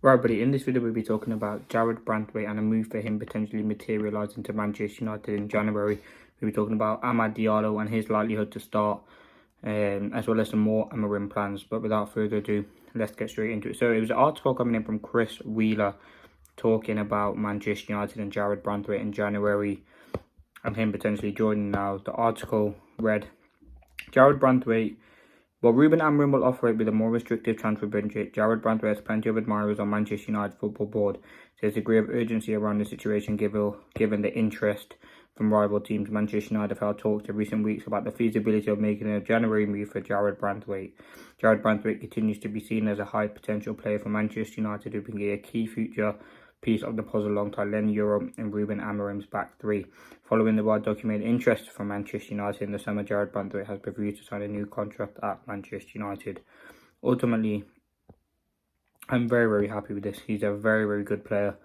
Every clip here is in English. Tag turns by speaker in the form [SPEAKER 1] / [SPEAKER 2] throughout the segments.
[SPEAKER 1] Right, buddy, in this video we'll be talking about Jarrad Branthwaite and a move for him potentially materialising to Manchester United in January. We'll be talking about AMAD Diallo and his likelihood to start, as well as some more Amorim plans. But without further ado, let's get straight into it. So it was an article coming in from Chris Wheeler talking about Manchester United and Jarrad Branthwaite in January and him potentially joining now. The article read, Jarrad Branthwaite. While Ruben Amorim will operate with a more restrictive transfer budget, Jarrad Branthwaite has plenty of admirers on Manchester United Football Board. There's a degree of urgency around the situation given the interest from rival teams. Manchester United have held talks in recent weeks about the feasibility of making a January move for Jarrad Branthwaite. Jarrad Branthwaite continues to be seen as a high potential player for Manchester United who can be a key future piece of the puzzle alongside Len Euro and Ruben Amorim's back three. Following the well-documented interest from Manchester United in the summer, Jarrad Branthwaite has refused to sign a new contract at Manchester United. Ultimately, I'm very, very happy with this. He's a very, very good player.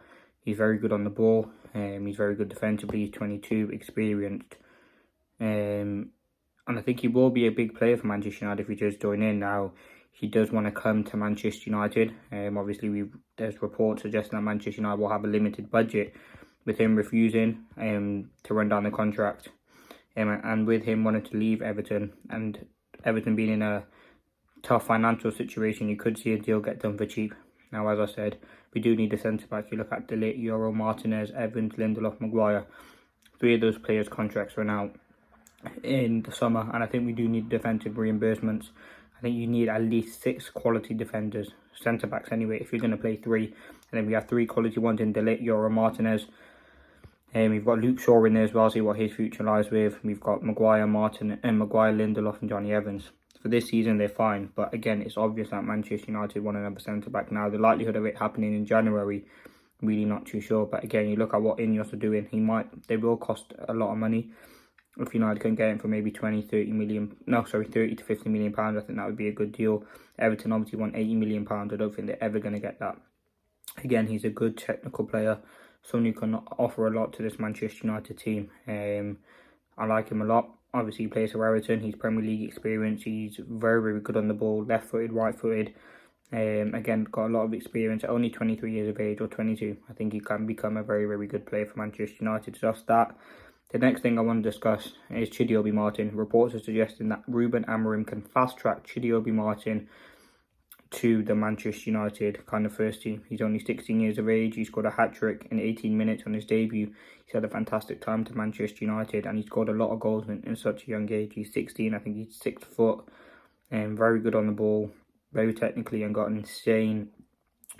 [SPEAKER 1] He's very good on the ball. He's very good defensively. He's 22, experienced. And I think he will be a big player for Manchester United if he does join in. Now, he does want to come to Manchester United. Obviously, there's reports suggesting that Manchester United will have a limited budget, with him refusing to run down the contract. And with him wanting to leave Everton, and Everton being in a tough financial situation, you could see a deal get done for cheap. Now, as I said, we do need a centre-back. You look at De Ligt, Euro, Martinez, Evans, Lindelof, Maguire. 3 of those players' contracts run out in the summer, and I think we do need defensive reimbursements. I think you need at least 6 quality defenders, centre-backs anyway, if you're going to play 3. And then we have 3 quality ones in De Ligt, Euro, Martinez. We've got Luke Shaw in there as well, see what his future lies with. We've got Maguire, Lindelof and Johnny Evans. For this season, they're fine. But again, it's obvious that Manchester United want another centre-back now. The likelihood of it happening in January, really not too sure. But again, you look at what Ineos are doing. They will cost a lot of money. If United can get him for maybe 30 to 50 million pounds, I think that would be a good deal. Everton obviously want 80 million pounds. I don't think they're ever going to get that. Again, he's a good technical player, someone who can offer a lot to this Manchester United team. I like him a lot. Obviously, he plays for Everton. He's Premier League experience. He's very, very good on the ball, left-footed, right-footed. Again, got a lot of experience. At only 23 years of age, or 22, I think he can become a very, very good player for Manchester United. Just that. The next thing I want to discuss is Chidi Obi Martin. Reports are suggesting that Ruben Amorim can fast-track Chidi Obi Martin to the Manchester United kind of first team. He's only 16 years of age. He scored a hat-trick in 18 minutes on his debut. He's had a fantastic time to Manchester United, and he's scored a lot of goals in such a young age. He's 16, I think he's 6 foot, and very good on the ball, very technically, and got an insane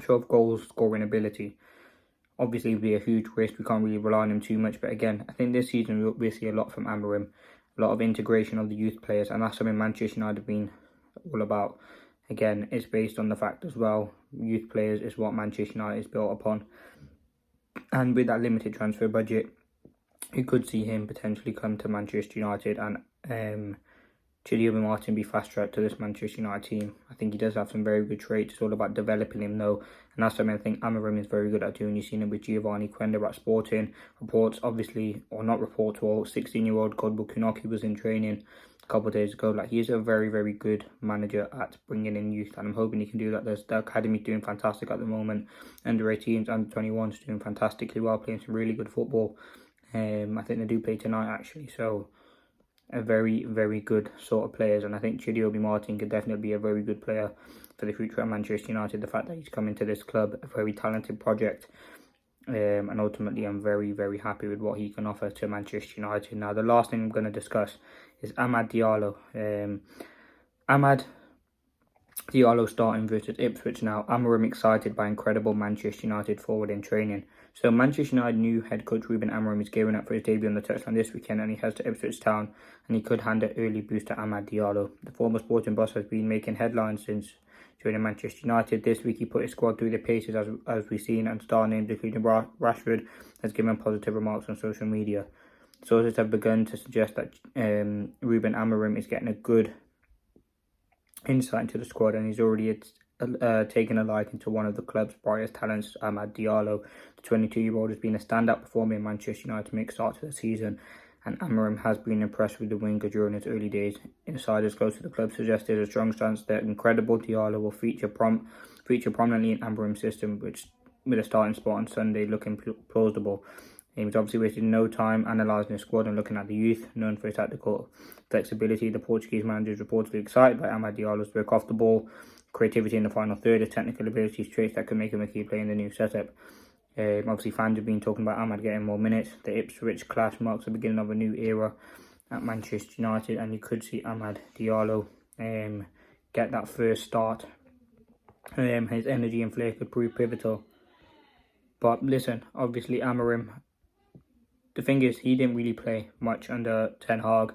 [SPEAKER 1] sort of goal scoring ability. Obviously, it would be a huge risk. We can't really rely on him too much. But again, I think this season we'll see a lot from Amorim, a lot of integration of the youth players, and that's something Manchester United have been all about. Again, it's based on the fact as well, youth players is what Manchester United is built upon. And with that limited transfer budget, you could see him potentially come to Manchester United and Chidi Obi Martin be fast-tracked to this Manchester United team. I think he does have some very good traits. It's all about developing him though. And that's something I think Amorim is very good at doing. You've seen him with Giovanni Quenda at Sporting. Reports, obviously, or not reports, well, 16-year-old Godbo Kunoki was in training a couple of days ago. Like, he is a very, very good manager at bringing in youth, and I'm hoping he can do that. The academy doing fantastic at the moment. Under 18s, under 21s doing fantastically well, playing some really good football. I think they do play tonight actually, so a very, very good sort of players, and I think Chidi Obi Martin could definitely be a very good player for the future at Manchester United. The fact that he's coming to this club, a very talented project, and ultimately I'm very, very happy with what he can offer to Manchester United. Now, the last thing I'm going to discuss is AMAD Diallo. AMAD Diallo starting versus Ipswich now. Amorim excited by incredible Manchester United forward in training. So Manchester United new head coach Ruben Amorim is gearing up for his debut on the touchline this weekend, and he heads to Ipswich Town, and he could hand an early boost to AMAD Diallo. The former Sporting boss has been making headlines since joining Manchester United. This week he put his squad through the paces as we've seen, and star names including Rashford has given positive remarks on social media. Sources have begun to suggest that Ruben Amorim is getting a good insight into the squad, and he's already taken a liking to one of the club's brightest talents, AMAD Diallo. The 22-year-old has been a standout performer in Manchester United to make start to the season, and Amorim has been impressed with the winger during his early days. Insiders close to the club suggest there's a strong chance that incredible Diallo will feature prompt feature prominently in Amarim's system, which with a starting spot on Sunday looking plausible. He's obviously wasted no time analysing his squad and looking at the youth, known for his tactical flexibility. The Portuguese manager is reportedly excited by AMAD Diallo's work off the ball, creativity in the final third, his technical abilities, traits that could make him a key player in the new setup. Obviously, fans have been talking about AMAD getting more minutes. The Ipswich clash marks the beginning of a new era at Manchester United, and you could see AMAD Diallo get that first start. His energy and flair could prove pivotal. But listen, obviously Amarim, the thing is, he didn't really play much under Ten Hag,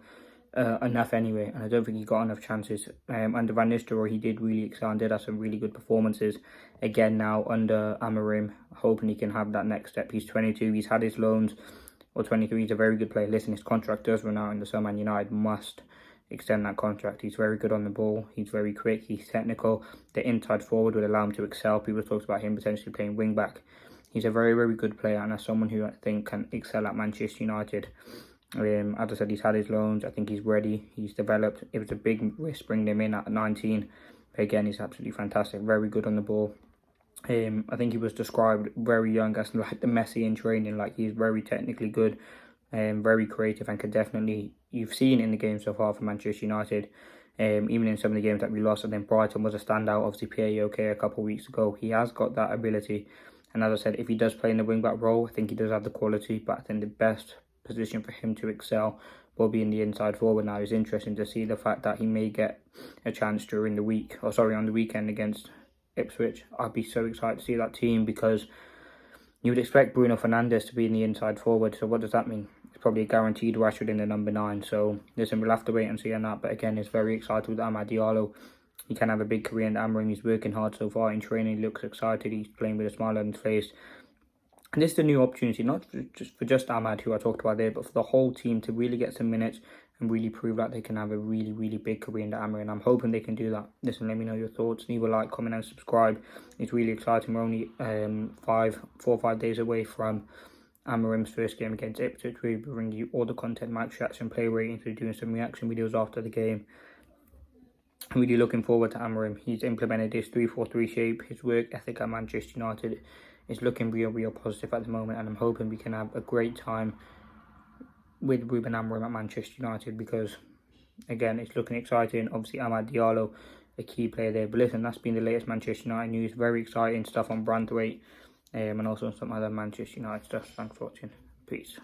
[SPEAKER 1] enough anyway, and I don't think he got enough chances. Under Van Nistelrooy, he did really excel and did have some really good performances. Again now under Amarim, hoping he can have that next step. He's 22, he's had his loans, or 23, he's a very good player. Listen, his contract does run out in the summer, and United must extend that contract. He's very good on the ball, he's very quick, he's technical. The inside forward would allow him to excel. People talked about him potentially playing wing back. He's a very, very good player, and as someone who I think can excel at Manchester United. As I said, he's had his loans. I think he's ready. He's developed. It was a big risk bringing him in at 19. But again, he's absolutely fantastic. Very good on the ball. I think he was described very young as like the Messi in training. Like, he's very technically good, very creative, and can definitely, you've seen in the game so far for Manchester United, even in some of the games that we lost. And then Brighton was a standout. Obviously, Pierre a couple of weeks ago. He has got that ability. And as I said, if he does play in the wing-back role, I think he does have the quality. But I think the best position for him to excel will be in the inside forward. Now, it's interesting to see the fact that he may get a chance during the week, on the weekend against Ipswich. I'd be so excited to see that team, because you would expect Bruno Fernandes to be in the inside forward. So what does that mean? It's probably a guaranteed Rashford in the number 9. So listen, we'll have to wait and see on that. But again, it's very excited with AMAD Diallo. He can have a big career in Amarim. He's working hard so far in training. He looks excited. He's playing with a smile on his face. And this is a new opportunity, not for just AMAD, who I talked about there, but for the whole team to really get some minutes and really prove that they can have a really, really big career in the Amarim. I'm hoping they can do that. Listen, let me know your thoughts. Leave a like, comment and subscribe. It's really exciting. We're only 4 or 5 days away from Amarim's first game against Ipswich. We'll be bringing you all the content, match reaction, play ratings. We're doing some reaction videos after the game. I'm really looking forward to Amarim. He's implemented this 3-4-3 shape. His work ethic at Manchester United is looking real positive at the moment, and I'm hoping we can have a great time with Ruben Amarim at Manchester United, because again, it's looking exciting. Obviously, AMAD Diallo, a key player there. But listen, that's been the latest Manchester United news. Very exciting stuff on BRANTHWAITE, and also some other Manchester United stuff. Thanks for watching. Peace.